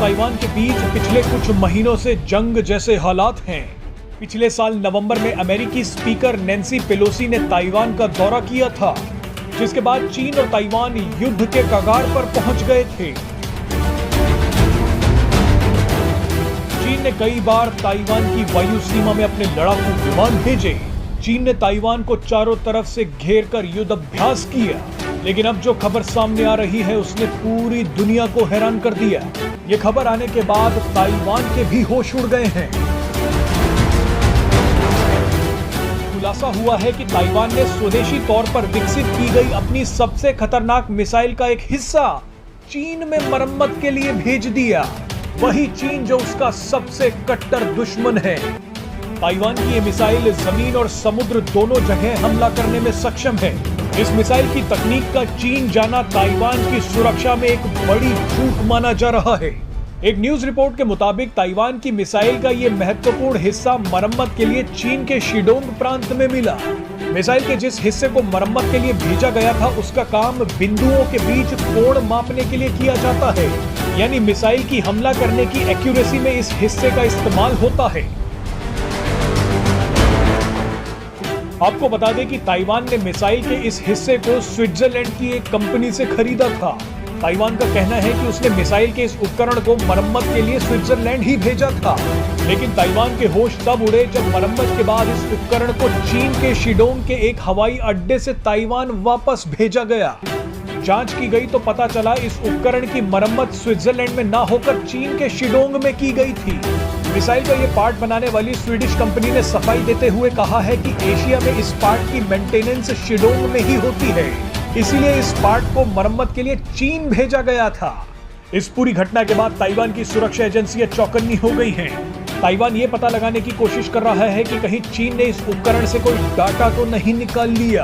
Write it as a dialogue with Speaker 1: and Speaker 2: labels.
Speaker 1: Taiwan के बीच पिछले कुछ महीनों से जंग जैसे हालात हैं। पिछले साल नवंबर में अमेरिकी स्पीकर नैन्सी पेलोसी ने ताइवान का दौरा किया था, जिसके बाद चीन और ताइवान युद्ध के कगार पर पहुंच गए थे। चीन ने कई बार ताइवान की वायु सीमा में अपने लड़ाकू विमान भेजे। चीन ने ताइवान को चारों तरफ से घेर कर युद्ध अभ्यास किया, लेकिन अब जो खबर सामने आ रही है उसने पूरी दुनिया को हैरान कर दिया। ये खबर आने के बाद ताइवान के भी होश उड़ गए हैं। खुलासा हुआ है कि ताइवान ने स्वदेशी तौर पर विकसित की गई अपनी सबसे खतरनाक मिसाइल का एक हिस्सा चीन में मरम्मत के लिए भेज दिया। वही चीन जो उसका सबसे कट्टर दुश्मन है। ताइवान की ये मिसाइल जमीन और समुद्र दोनों जगह हमला करने में सक्षम है। इस मिसाइल की तकनीक का चीन जाना ताइवान की सुरक्षा में एक बड़ी चूक माना जा रहा है। एक न्यूज रिपोर्ट के मुताबिक ताइवान की मिसाइल का ये महत्वपूर्ण हिस्सा मरम्मत के लिए चीन के शिडोंग प्रांत में मिला। मिसाइल के जिस हिस्से को मरम्मत के लिए भेजा गया था उसका काम बिंदुओं के बीच कोण मापने के लिए किया जाता है, यानी मिसाइल की हमला करने की एक्यूरेसी में इस हिस्से का इस्तेमाल होता है। आपको बता दें कि ताइवान ने मिसाइल के इस हिस्से को स्विट्जरलैंड की एक कंपनी से खरीदा था। ताइवान का कहना है कि उसने मिसाइल के इस उपकरण को मरम्मत के लिए स्विट्जरलैंड ही भेजा था, लेकिन ताइवान के होश तब उड़े जब मरम्मत के बाद इस उपकरण को चीन के शिडोंग के एक हवाई अड्डे से ताइवान वापस भेजा गया। जांच की गई तो पता चला इस उपकरण की मरम्मत स्विट्जरलैंड में ना होकर चीन के शिडोंग में की गई थी। मिसाइल का ये पार्ट बनाने वाली स्वीडिश कंपनी ने सफाई देते हुए कहा है कि एशिया में इस पार्ट की मेंटेनेंस शिडोंग में ही होती है, इसीलिए इस पार्ट को मरम्मत के लिए चीन भेजा गया था। इस पूरी घटना के बाद ताइवान की सुरक्षा एजेंसियां चौकन्नी हो गई हैं। ताइवान ये पता लगाने की कोशिश कर रहा है कि कहीं चीन ने इस उपकरण से कोई डाटा तो नहीं निकाल लिया।